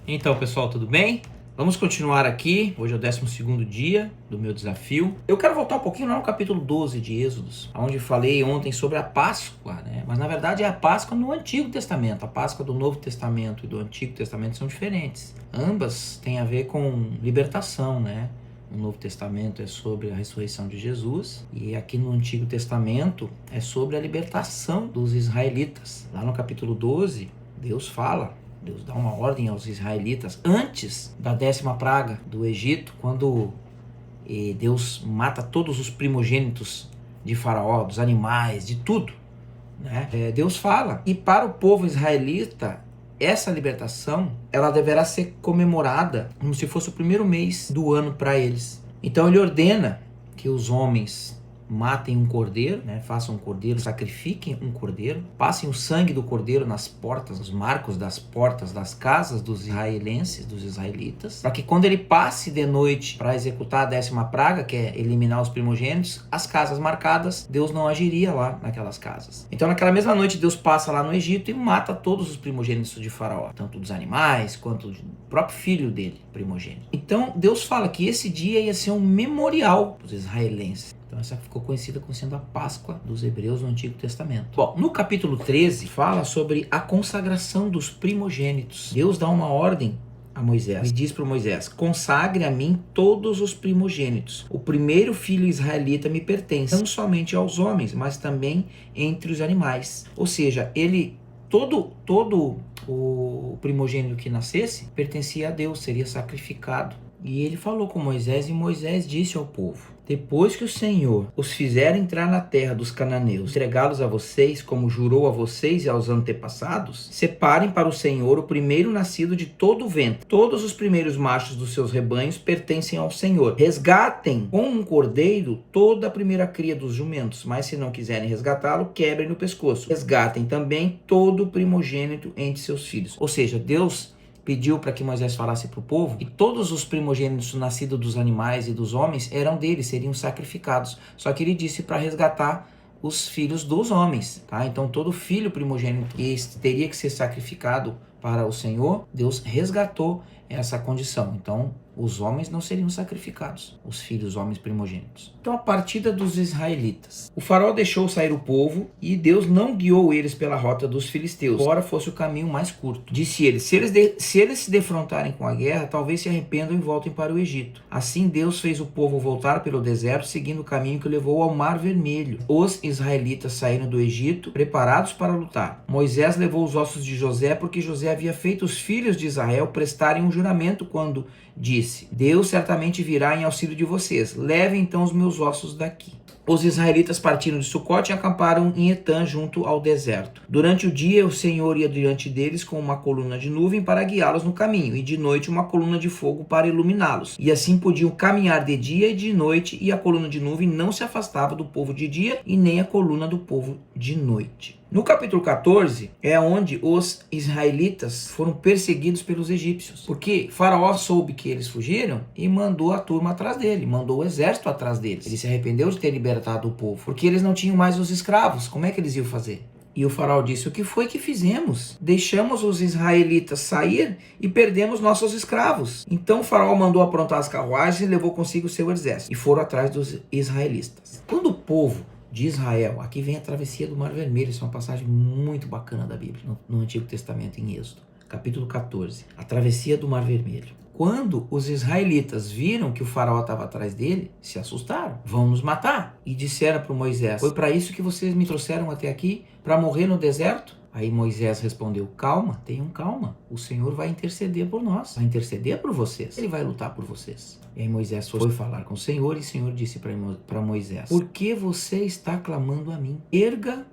Então, pessoal, tudo bem? Vamos continuar aqui. Hoje é o 12º dia do meu desafio. Eu quero voltar um pouquinho lá no capítulo 12 de Êxodos, onde falei ontem sobre a Páscoa, né? Mas na verdade é a Páscoa no Antigo Testamento. A Páscoa do Novo Testamento e do Antigo Testamento são diferentes. Ambas têm a ver com libertação, né? O Novo Testamento é sobre a ressurreição de Jesus e aqui no Antigo Testamento é sobre a libertação dos israelitas. Lá no capítulo 12, Deus dá uma ordem aos israelitas antes da 10ª praga do Egito, quando Deus mata todos os primogênitos de Faraó, dos animais, de tudo, né? Deus fala, e para o povo israelita, essa libertação, ela deverá ser comemorada como se fosse o primeiro mês do ano para eles. Então ele ordena que os homens matem um cordeiro, né? Façam um cordeiro, sacrifiquem um cordeiro, passem o sangue do cordeiro nas portas, nos marcos das portas das casas dos israelenses, dos israelitas, para que quando ele passe de noite para executar a 10ª praga, que é eliminar os primogênitos, as casas marcadas, Deus não agiria lá naquelas casas. Então naquela mesma noite Deus passa lá no Egito e mata todos os primogênitos de Faraó, tanto dos animais quanto do próprio filho dele, primogênito. Então Deus fala que esse dia ia ser um memorial para os israelenses. Então essa ficou conhecida como sendo a Páscoa dos hebreus no Antigo Testamento. Bom, no capítulo 13 fala sobre a consagração dos primogênitos. Deus dá uma ordem a Moisés e diz para Moisés: consagre a mim todos os primogênitos. O primeiro filho israelita me pertence, não somente aos homens, mas também entre os animais. Ou seja, todo o primogênito que nascesse pertencia a Deus, seria sacrificado. E ele falou com Moisés, e Moisés disse ao povo: depois que o Senhor os fizer entrar na terra dos cananeus, entregá-los a vocês, como jurou a vocês e aos antepassados, separem para o Senhor o primeiro nascido de todo o ventre. Todos os primeiros machos dos seus rebanhos pertencem ao Senhor. Resgatem com um cordeiro toda a primeira cria dos jumentos, mas se não quiserem resgatá-lo, quebrem no pescoço. Resgatem também todo o primogênito entre seus filhos. Ou seja, Deus pediu para que Moisés falasse para o povo que todos os primogênitos nascidos dos animais e dos homens eram dele, seriam sacrificados. Só que ele disse para resgatar os filhos dos homens, tá? Então todo filho primogênito que teria que ser sacrificado para o Senhor, Deus resgatou essa condição. Então os homens não seriam sacrificados, os filhos homens primogênitos. Então a partida dos israelitas. O faraó deixou sair o povo e Deus não guiou eles pela rota dos filisteus, embora fosse o caminho mais curto. Disse ele: se eles se defrontarem com a guerra, talvez se arrependam e voltem para o Egito. Assim Deus fez o povo voltar pelo deserto, seguindo o caminho que levou ao Mar Vermelho. Os israelitas saíram do Egito preparados para lutar. Moisés levou os ossos de José, porque José havia feito os filhos de Israel prestarem um juramento quando disse: Deus certamente virá em auxílio de vocês. Levem então os meus ossos daqui. Os israelitas partiram de Sucote e acamparam em Etã, junto ao deserto. Durante o dia, o Senhor ia diante deles com uma coluna de nuvem para guiá-los no caminho, e de noite uma coluna de fogo para iluminá-los. E assim podiam caminhar de dia e de noite, e a coluna de nuvem não se afastava do povo de dia, e nem a coluna do povo de noite. No capítulo 14 é onde os israelitas foram perseguidos pelos egípcios, porque Faraó soube que eles fugiram e mandou a turma atrás dele, mandou o exército atrás deles. Ele se arrependeu de ter libertado o povo, porque eles não tinham mais os escravos. Como é que eles iam fazer? E o faraó disse: o que foi que fizemos? Deixamos os israelitas sair e perdemos nossos escravos. Então o faraó mandou aprontar as carruagens e levou consigo o seu exército, e foram atrás dos israelitas. Quando o povo de Israel, aqui vem a travessia do Mar Vermelho, isso é uma passagem muito bacana da Bíblia, no Antigo Testamento, em Êxodo, capítulo 14, a travessia do Mar Vermelho. Quando os israelitas viram que o faraó estava atrás dele, se assustaram, vão nos matar. E disseram para Moisés: foi para isso que vocês me trouxeram até aqui, para morrer no deserto? Aí Moisés respondeu: calma, tenham calma, o Senhor vai interceder por nós, vai interceder por vocês, ele vai lutar por vocês. E aí Moisés foi falar com o Senhor, e o Senhor disse para Moisés: por que você está clamando a mim? Erga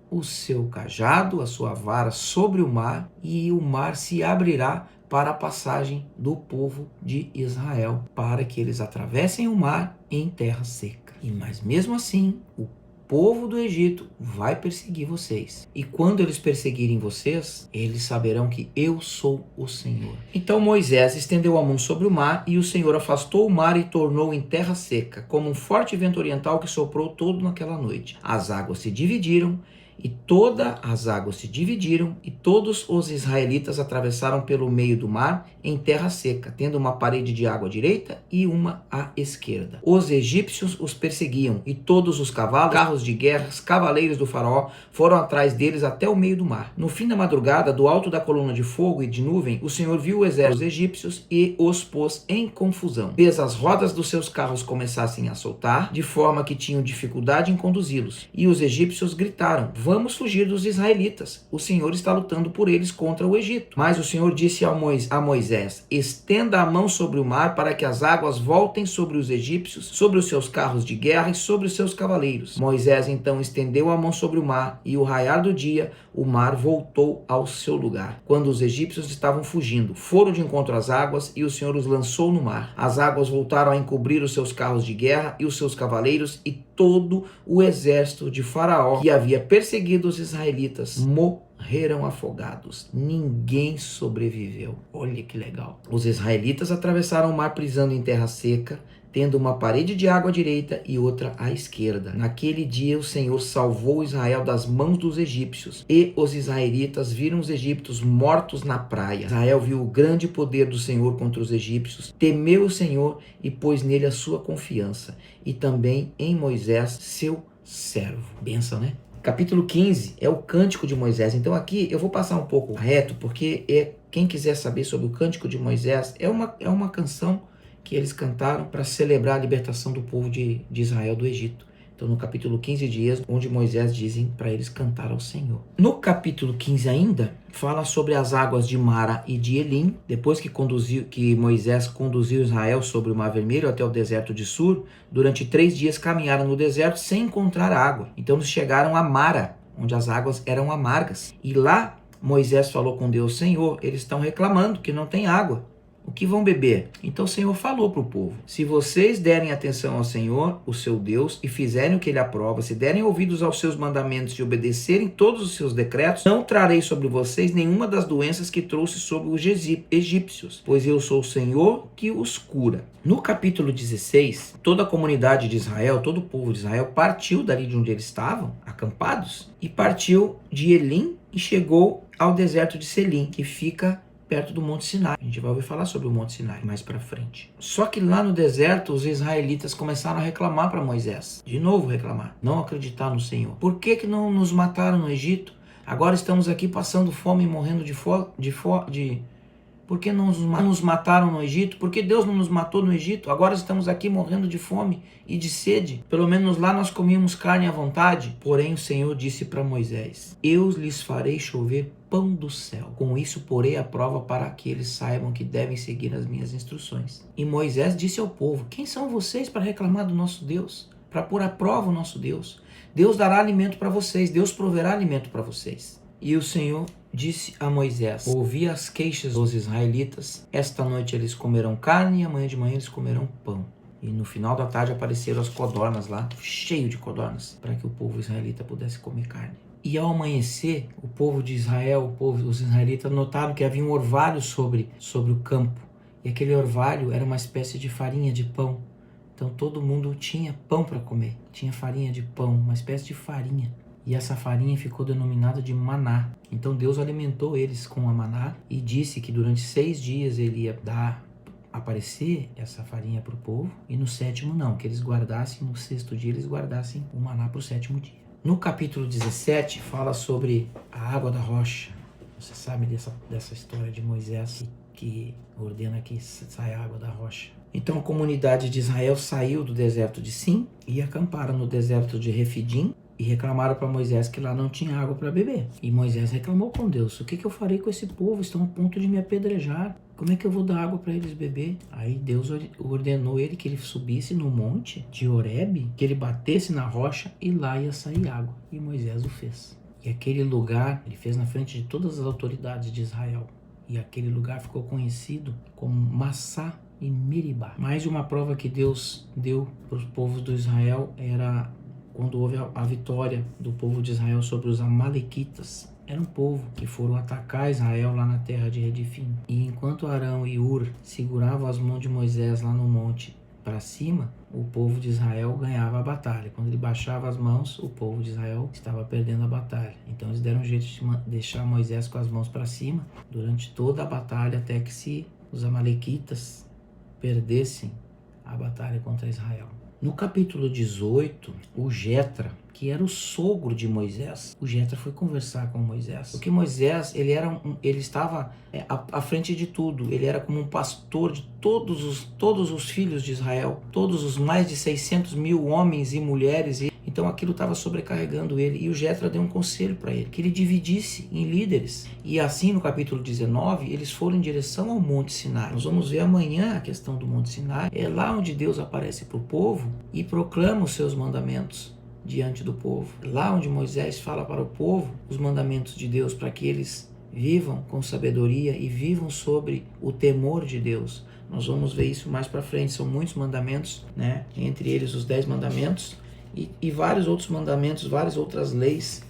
o seu cajado, a sua vara sobre o mar, e o mar se abrirá para a passagem do povo de Israel, para que eles atravessem o mar em terra seca. Mas mesmo assim, o povo do Egito vai perseguir vocês. E quando eles perseguirem vocês, eles saberão que eu sou o Senhor. Então Moisés estendeu a mão sobre o mar, e o Senhor afastou o mar e tornou em terra seca, como um forte vento oriental que soprou todo naquela noite. As águas se dividiram E todas as águas se dividiram, e todos os israelitas atravessaram pelo meio do mar em terra seca, tendo uma parede de água à direita e uma à esquerda. Os egípcios os perseguiam, e todos os cavalos, carros de guerra, cavaleiros do faraó foram atrás deles até o meio do mar. No fim da madrugada, do alto da coluna de fogo e de nuvem, o Senhor viu o exército dos egípcios e os pôs em confusão. Fez as rodas dos seus carros começassem a soltar, de forma que tinham dificuldade em conduzi-los. E os egípcios gritaram: vamos fugir dos israelitas. O Senhor está lutando por eles contra o Egito. Mas o Senhor disse a Moisés: estenda a mão sobre o mar para que as águas voltem sobre os egípcios, sobre os seus carros de guerra e sobre os seus cavaleiros. Moisés então estendeu a mão sobre o mar, e ao raiar do dia, o mar voltou ao seu lugar. Quando os egípcios estavam fugindo, foram de encontro às águas, e o Senhor os lançou no mar. As águas voltaram a encobrir os seus carros de guerra e os seus cavaleiros, e todo o exército de Faraó que havia perseguido os israelitas morreram afogados. Ninguém sobreviveu. Olha que legal. Os israelitas atravessaram o mar pisando em terra seca, tendo uma parede de água à direita e outra à esquerda. Naquele dia o Senhor salvou Israel das mãos dos egípcios, e os israelitas viram os egípcios mortos na praia. Israel viu o grande poder do Senhor contra os egípcios, temeu o Senhor e pôs nele a sua confiança, e também em Moisés, seu servo. Bênção, né? Capítulo 15 é o Cântico de Moisés. Então aqui eu vou passar um pouco reto, porque quem quiser saber sobre o Cântico de Moisés, é uma canção que eles cantaram para celebrar a libertação do povo de Israel do Egito. Então no capítulo 15 de Êxodo, onde Moisés dizem para eles cantar ao Senhor. No capítulo 15 ainda, fala sobre as águas de Mara e de Elim, depois que Moisés conduziu Israel sobre o Mar Vermelho até o deserto de Sur. Durante 3 dias caminharam no deserto sem encontrar água. Então eles chegaram a Mara, onde as águas eram amargas. E lá Moisés falou com Deus: Senhor, eles estão reclamando que não tem água. O que vão beber? Então o Senhor falou para o povo: se vocês derem atenção ao Senhor, o seu Deus, e fizerem o que ele aprova, se derem ouvidos aos seus mandamentos e obedecerem todos os seus decretos, não trarei sobre vocês nenhuma das doenças que trouxe sobre os egípcios, pois eu sou o Senhor que os cura. No capítulo 16, toda a comunidade de Israel, todo o povo de Israel partiu dali de onde eles estavam, acampados, e partiu de Elim e chegou ao deserto de Selim, que fica perto do Monte Sinai. A gente vai ouvir falar sobre o Monte Sinai mais para frente. Só que lá no deserto, os israelitas começaram a reclamar para Moisés. De novo reclamar. Não acreditar no Senhor. Por que não nos mataram no Egito? Agora estamos aqui passando fome e morrendo de fome. Por que não nos mataram no Egito? Por que Deus não nos matou no Egito? Agora estamos aqui morrendo de fome e de sede. Pelo menos lá nós comíamos carne à vontade. Porém o Senhor disse para Moisés: eu lhes farei chover pão do céu. Com isso porei a prova para que eles saibam que devem seguir as minhas instruções. E Moisés disse ao povo: quem são vocês para reclamar do nosso Deus? Para pôr à prova o nosso Deus? Deus dará alimento para vocês. Deus proverá alimento para vocês. E o Senhor disse a Moisés: ouvi as queixas dos israelitas. Esta noite eles comerão carne e amanhã de manhã eles comerão pão. E no final da tarde apareceram as codornas lá, cheio de codornas, para que o povo israelita pudesse comer carne. E ao amanhecer, o povo de Israel, os israelitas notaram que havia um orvalho sobre o campo. E aquele orvalho era uma espécie de farinha de pão. Então todo mundo tinha pão para comer. Tinha farinha de pão, uma espécie de farinha. E essa farinha ficou denominada de maná. Então Deus alimentou eles com a maná e disse que durante 6 dias ele ia aparecer essa farinha para o povo. E no 7º não, que eles guardassem, no 6º dia eles guardassem o maná para o 7º dia. No capítulo 17 fala sobre a água da rocha. Você sabe dessa história de Moisés que ordena que saia a água da rocha. Então a comunidade de Israel saiu do deserto de Sim e acamparam no deserto de Refidim e reclamaram para Moisés que lá não tinha água para beber. E Moisés reclamou com Deus: o que eu farei com esse povo? Estão a ponto de me apedrejar. Como é que eu vou dar água para eles beber? Aí Deus ordenou ele que ele subisse no monte de Horebe, que ele batesse na rocha e lá ia sair água. E Moisés o fez. E aquele lugar ele fez na frente de todas as autoridades de Israel. E aquele lugar ficou conhecido como Massá e Meribá. Mais uma prova que Deus deu para os povos do Israel era quando houve a vitória do povo de Israel sobre os amalequitas. Era um povo que foram atacar Israel lá na terra de Redifim. E enquanto Arão e Ur seguravam as mãos de Moisés lá no monte, para cima, o povo de Israel ganhava a batalha. Quando ele baixava as mãos, o povo de Israel estava perdendo a batalha. Então eles deram um jeito de deixar Moisés com as mãos para cima durante toda a batalha, até que os amalequitas perdessem a batalha contra Israel. No capítulo 18, o Jetra, que era o sogro de Moisés, o Jetra foi conversar com Moisés. Porque Moisés, ele estava à frente de tudo. Ele era como um pastor de todos os filhos de Israel, todos os mais de 600 mil homens e mulheres. Então aquilo estava sobrecarregando ele. E o Jetra deu um conselho para ele, que ele dividisse em líderes. E assim, no capítulo 19, eles foram em direção ao Monte Sinai. Nós vamos ver amanhã a questão do Monte Sinai. É lá onde Deus aparece para o povo e proclama os seus mandamentos diante do povo. Lá onde Moisés fala para o povo os mandamentos de Deus, para que eles vivam com sabedoria e vivam sobre o temor de Deus. Nós vamos ver isso mais para frente. São muitos mandamentos, né? Entre eles os 10 mandamentos e vários outros mandamentos, várias outras leis